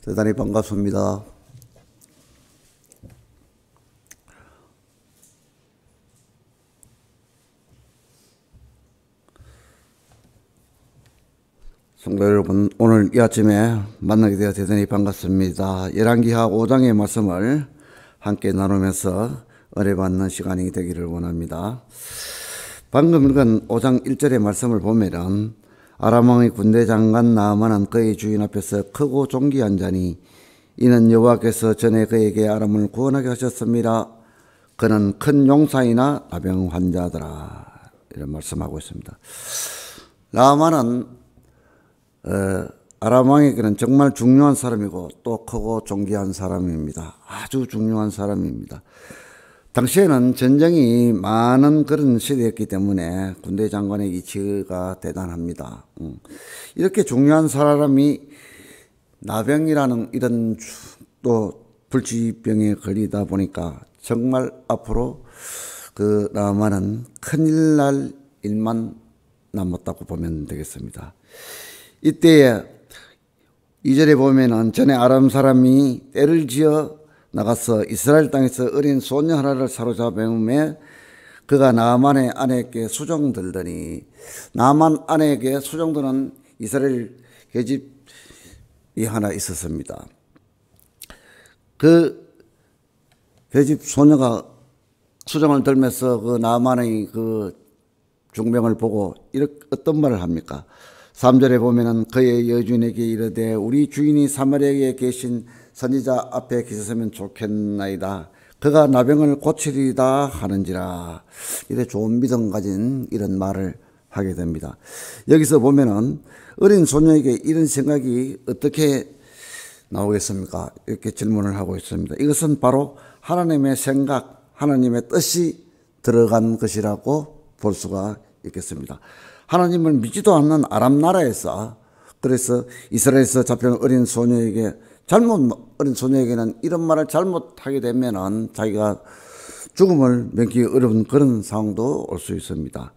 대단히 반갑습니다. 성도 여러분, 오늘 이 아침에 만나게 되어 대단히 반갑습니다. 열왕기하 5장의 말씀을 함께 나누면서 은혜 받는 시간이 되기를 원합니다. 방금 읽은 5장 1절의 말씀을 보면은 아람 왕의 군대 장관 나아만은 그의 주인 앞에서 크고 존귀한 자니 이는 여호와께서 전에 그에게 아람을 구원하게 하셨습니다. 그는 큰 용사이나 나병 환자더라. 이런 말씀하고 있습니다. 나아만은 아람 왕에게는 정말 중요한 사람이고 또 크고 존귀한 사람입니다. 아주 중요한 사람입니다. 당시에는 전쟁이 많은 그런 시대였기 때문에 군대 장관의 위치가 대단합니다. 이렇게 중요한 사람이 나병이라는 이런 또 불치병에 걸리다 보니까 정말 앞으로 그 나아만은 큰일 날 일만 남았다고 보면 되겠습니다. 이때에 2절에 보면은 전에 아람 사람이 떼를 지어 나가서 이스라엘 땅에서 어린 소녀 하나를 사로잡음에 그가 나아만의 아내에게 수종들더니, 나아만 아내에게 수종드는 이스라엘 계집이 하나 있었습니다. 그 계집 소녀가 수종을 들면서 그 나아만의 그 중병을 보고 이렇게 어떤 말을 합니까? 3절에 보면은 그의 여주인에게 이르되 우리 주인이 사마리아에 계신 선지자 앞에 계셨으면 좋겠나이다. 그가 나병을 고치리다 하는지라. 이래 좋은 믿음 가진 이런 말을 하게 됩니다. 여기서 보면은 어린 소녀에게 이런 생각이 어떻게 나오겠습니까? 이렇게 질문을 하고 있습니다. 이것은 바로 하나님의 생각, 하나님의 뜻이 들어간 것이라고 볼 수가 있겠습니다. 하나님을 믿지도 않는 아람 나라에서, 그래서 이스라엘에서 잡혀온 어린 소녀에게는 이런 말을 잘못하게 되면은 자기가 죽음을 면기 어려운 그런 상황도 올 수 있습니다.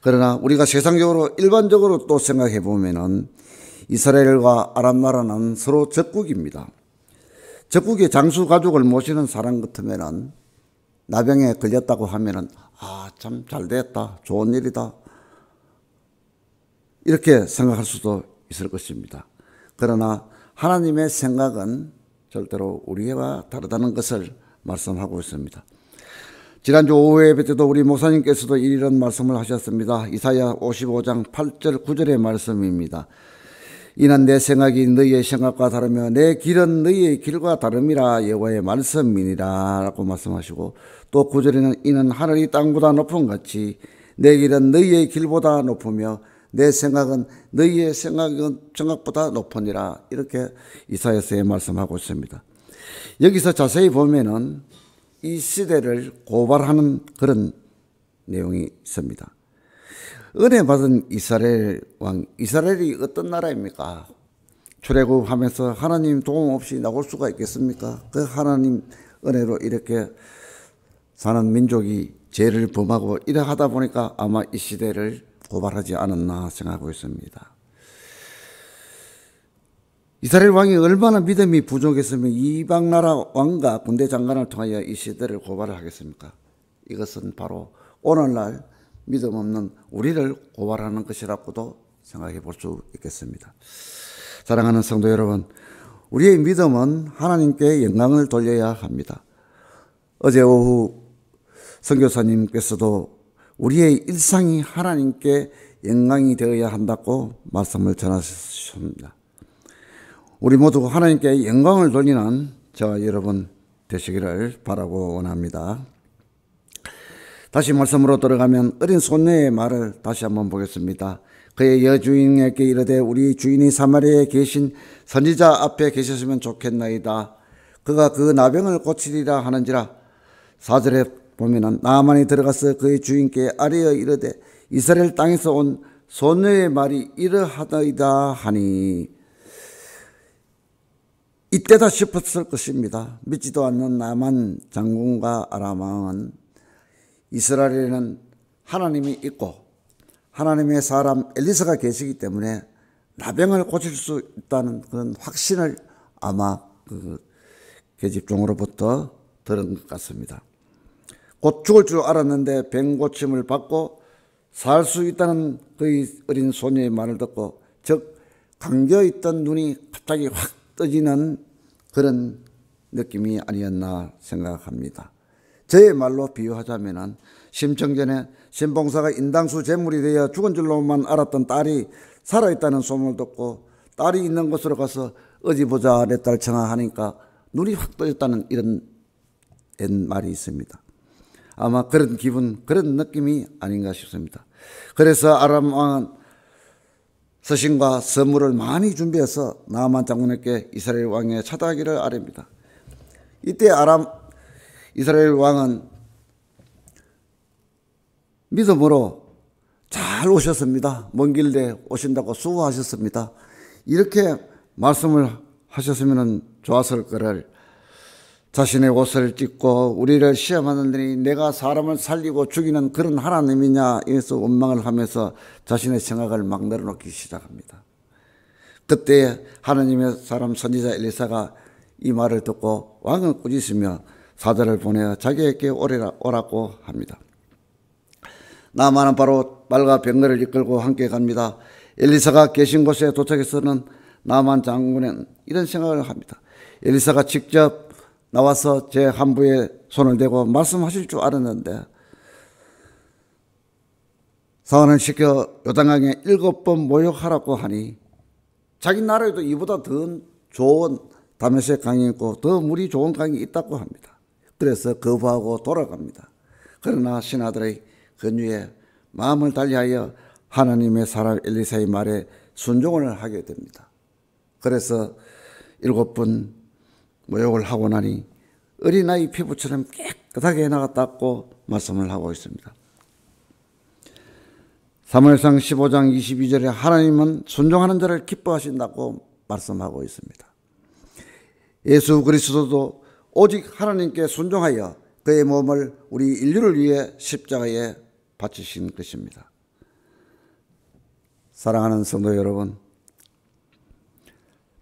그러나 우리가 세상적으로 일반적으로 또 생각해 보면은 이스라엘과 아람 나라는 서로 적국입니다. 적국의 장수 가족을 모시는 사람 같으면은 나병에 걸렸다고 하면은 참 잘 됐다, 좋은 일이다, 이렇게 생각할 수도 있을 것입니다. 그러나 하나님의 생각은 절대로 우리와 다르다는 것을 말씀하고 있습니다. 지난주 오후 예배 때도 우리 목사님께서도 이런 말씀을 하셨습니다. 이사야 55장 8절 9절의 말씀입니다. 이는 내 생각이 너희의 생각과 다르며 내 길은 너희의 길과 다름이라 여호와의 말씀이니라 라고 말씀하시고, 또 9절에는 이는 하늘이 땅보다 높은 같이 내 길은 너희의 길보다 높으며 내 생각은 너희의 생각보다 높으니라. 이렇게 이사야서에 말씀하고 있습니다. 여기서 자세히 보면은 이 시대를 고발하는 그런 내용이 있습니다. 은혜 받은 이스라엘 왕, 이스라엘이 어떤 나라입니까? 출애굽하면서 하나님 도움 없이 나올 수가 있겠습니까? 그 하나님 은혜로 이렇게 사는 민족이 죄를 범하고 이래 하다 보니까 아마 이 시대를 고발하지 않았나 생각하고 있습니다. 이스라엘 왕이 얼마나 믿음이 부족했으면 이방 나라 왕과 군대 장관을 통하여 이 시대를 고발을 하겠습니까? 이것은 바로 오늘날 믿음 없는 우리를 고발하는 것이라고도 생각해 볼 수 있겠습니다. 사랑하는 성도 여러분, 우리의 믿음은 하나님께 영광을 돌려야 합니다. 어제 오후 선교사님께서도 우리의 일상이 하나님께 영광이 되어야 한다고 말씀을 전하셨습니다. 우리 모두 하나님께 영광을 돌리는 저와 여러분 되시기를 바라고 원합니다. 다시 말씀으로 들어가면 어린 소녀의 말을 다시 한번 보겠습니다. 그의 여주인에게 이르되 우리 주인이 사마리아에 계신 선지자 앞에 계셨으면 좋겠나이다. 그가 그 나병을 고치리라 하는지라. 4절에 보면은 나아만이 들어가서 그의 주인께 아뢰어 이르되 이스라엘 땅에서 온 소녀의 말이 이러하다이다 하니, 이때다 싶었을 것입니다. 믿지도 않는 나만 장군과 아람 왕은 이스라엘에는 하나님이 있고 하나님의 사람 엘리사가 계시기 때문에 나병을 고칠 수 있다는 그런 확신을 아마 그 계집종으로부터 들은 것 같습니다. 곧 죽을 줄 알았는데 병 고침을 받고 살 수 있다는 그의 어린 소녀의 말을 듣고 즉 감겨있던 눈이 갑자기 확 떠지는 그런 느낌이 아니었나 생각합니다. 저의 말로 비유하자면 심청전에 신봉사가 인당수 제물이 되어 죽은 줄로만 알았던 딸이 살아있다는 소문을 듣고 딸이 있는 곳으로 가서 어디 보자 내 딸 청아 하니까 눈이 확 떠졌다는 이런 말이 있습니다. 아마 그런 기분, 그런 느낌이 아닌가 싶습니다. 그래서 아람 왕은 서신과 선물을 많이 준비해서 나아만 장군에게 이스라엘 왕에 찾아가기를 아뢰입니다. 이때 이스라엘 왕은 믿음으로 잘 오셨습니다. 먼 길에 오신다고 수고하셨습니다. 이렇게 말씀을 하셨으면 좋았을 거를 자신의 옷을 찢고 우리를 시험하느니 내가 사람을 살리고 죽이는 그런 하나님이냐 이래서 원망을 하면서 자신의 생각을 막 내려놓기 시작합니다. 그때 하나님의 사람 선지자 엘리사가 이 말을 듣고 왕은 꾸짖으며 사자를 보내어 자기에게 오라고 합니다. 나아만은 바로 말과 병거를 이끌고 함께 갑니다. 엘리사가 계신 곳에 도착해서는 나아만 장군은 이런 생각을 합니다. 엘리사가 직접 나와서 제 한부에 손을 대고 말씀하실 줄 알았는데 사원을 시켜 요단강에 7번 모욕하라고 하니 자기 나라에도 이보다 더 좋은 다메섹 강이 있고 더 물이 좋은 강이 있다고 합니다. 그래서 거부하고 돌아갑니다. 그러나 신하들의 권유에 마음을 달리하여 하나님의 사람 엘리사의 말에 순종을 하게 됩니다. 그래서 7번 모욕을 하고 나니 어린아이 피부처럼 깨끗하게 나갔다고 말씀을 하고 있습니다. 사무엘상 15장 22절에 하나님은 순종하는 자를 기뻐하신다고 말씀하고 있습니다. 예수 그리스도도 오직 하나님께 순종하여 그의 몸을 우리 인류를 위해 십자가에 바치신 것입니다. 사랑하는 성도 여러분,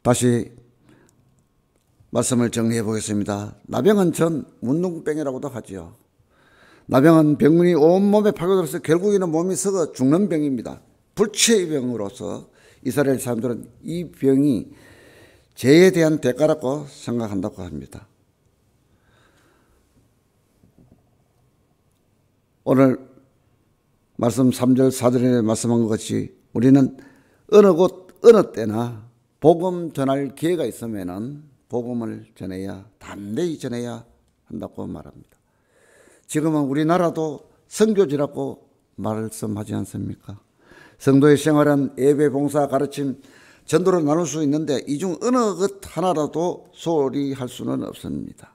다시 말씀을 정리해 보겠습니다. 나병은 전 문둥병이라고도 하지요. 나병은 병문이 온몸에 파고들어서 결국에는 몸이 썩어 죽는 병입니다. 불치의 병으로서 이스라엘 사람들은 이 병이 죄에 대한 대가라고 생각한다고 합니다. 오늘 말씀 3절 4절에 말씀한 것 같이 우리는 어느 곳 어느 때나 복음 전할 기회가 있으면은 복음을 전해야 담대히 전해야 한다고 말합니다. 지금은 우리나라도 선교지라고 말씀하지 않습니까? 성도의 생활은 예배, 봉사, 가르침, 전도로 나눌 수 있는데 이 중 어느 것 하나라도 소홀히 할 수는 없습니다.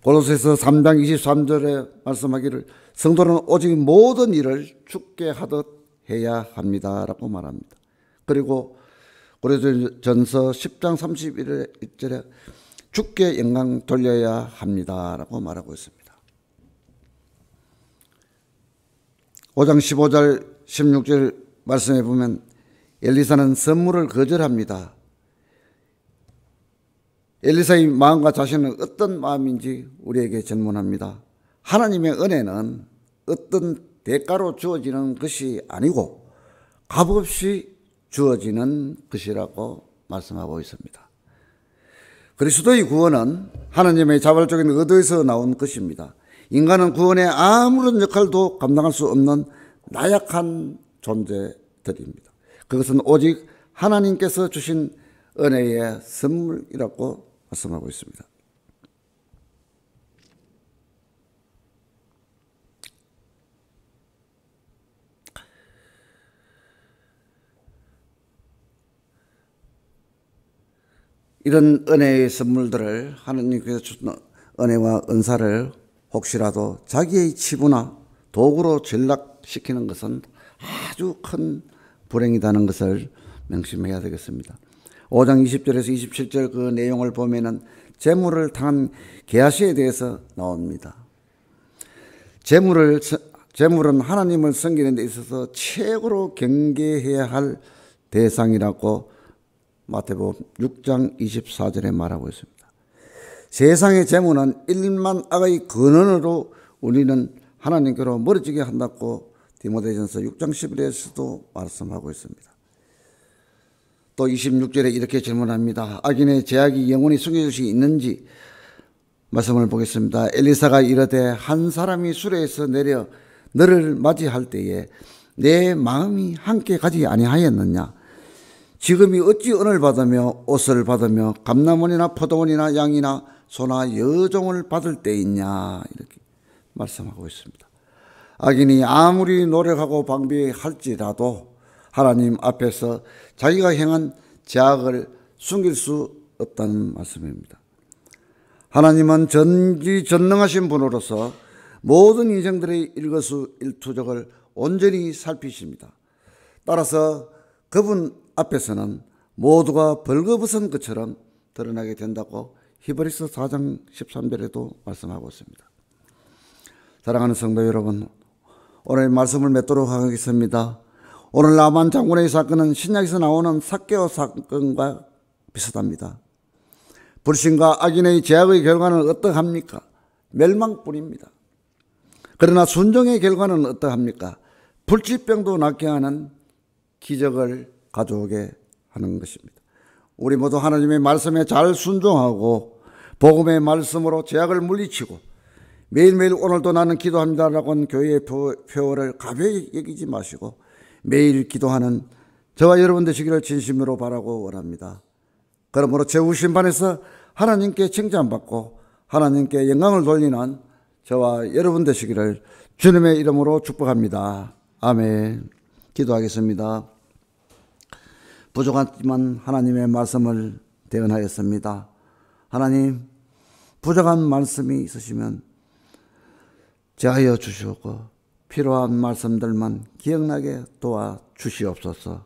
골로새서 3장 23절에 말씀하기를 성도는 오직 모든 일을 주께 하듯 해야 합니다라고 말합니다. 그리고 고린도전서 10장 31절에 주께 영광 돌려야 합니다라고 말하고 있습니다. 5장 15절 16절 말씀해 보면 엘리사는 선물을 거절합니다. 엘리사의 마음과 자신은 어떤 마음인지 우리에게 전문합니다. 하나님의 은혜는 어떤 대가로 주어지는 것이 아니고 값없이 주어지는 것이라고 말씀하고 있습니다. 그리스도의 구원은 하나님의 자발적인 의도에서 나온 것입니다. 인간은 구원에 아무런 역할도 감당할 수 없는 나약한 존재들입니다. 그것은 오직 하나님께서 주신 은혜의 선물이라고 말씀하고 있습니다. 이런 은혜의 선물들을 하나님께서 주신 은혜와 은사를 혹시라도 자기의 치부나 도구로 전락시키는 것은 아주 큰 불행이라는 것을 명심해야 되겠습니다. 5장 20절에서 27절 그 내용을 보면은 재물을 당한 게하시에 대해서 나옵니다. 재물은 하나님을 섬기는 데 있어서 최고로 경계해야 할 대상이라고 마태복음 6장 24절에 말하고 있습니다. 세상의 재물은 일만 악의 근원으로 우리는 하나님께로 멀어지게 한다고 디모데전서 6장 11절에서도 말씀하고 있습니다. 또 26절에 이렇게 질문합니다. 악인의 제약이 영원히 숨겨질 수 있는지 말씀을 보겠습니다. 엘리사가 이르되 한 사람이 수레에서 내려 너를 맞이할 때에 내 마음이 함께 가지 아니하였느냐? 지금이 어찌 은을 받으며 옷을 받으며 감람원이나 포도원이나 양이나 소나 여종을 받을 때있냐? 이렇게 말씀하고 있습니다. 악인이 아무리 노력하고 방비할지라도 하나님 앞에서 자기가 행한 죄악을 숨길 수 없다는 말씀입니다. 하나님은 전지전능하신 분으로서 모든 인생들의 일거수일투족을 온전히 살피십니다. 따라서 그분 앞에서는 모두가 벌거벗은 것처럼 드러나게 된다고 히브리서 4장 13절에도 말씀하고 있습니다. 사랑하는 성도 여러분, 오늘 말씀을 맺도록 하겠습니다. 오늘 나만 장군의 사건은 신약에서 나오는 삭개오 사건과 비슷합니다. 불신과 악인의 죄악의 결과는 어떠합니까? 멸망뿐입니다. 그러나 순종의 결과는 어떠합니까? 불치병도 낫게 하는 기적을 가져오게 하는 것입니다. 우리 모두 하나님의 말씀에 잘 순종하고 복음의 말씀으로 죄악을 물리치고 매일매일 오늘도 나는 기도합니다라고 하는 교회의 표어를 가벼이 여기지 마시고 매일 기도하는 저와 여러분 되시기를 진심으로 바라고 원합니다. 그러므로 최후심판에서 하나님께 칭찬받고 하나님께 영광을 돌리는 저와 여러분 되시기를 주님의 이름으로 축복합니다. 아멘. 기도하겠습니다. 부족하지만 하나님의 말씀을 대언하였습니다. 하나님, 부족한 말씀이 있으시면 제하여 주시옵고 필요한 말씀들만 기억나게 도와주시옵소서.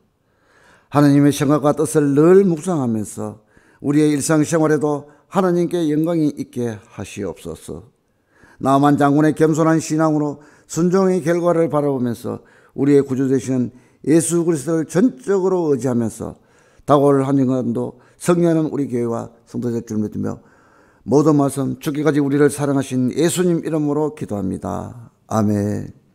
하나님의 생각과 뜻을 늘 묵상하면서 우리의 일상생활에도 하나님께 영광이 있게 하시옵소서. 나만 장군의 겸손한 신앙으로 순종의 결과를 바라보면서 우리의 구주 되시는 예수 그리스도를 전적으로 의지하면서 다가올 한 인간도 성령하는 우리 교회와 성도들 줄 믿으며 모든 말씀 죽기까지 우리를 사랑하신 예수님 이름으로 기도합니다. 아멘.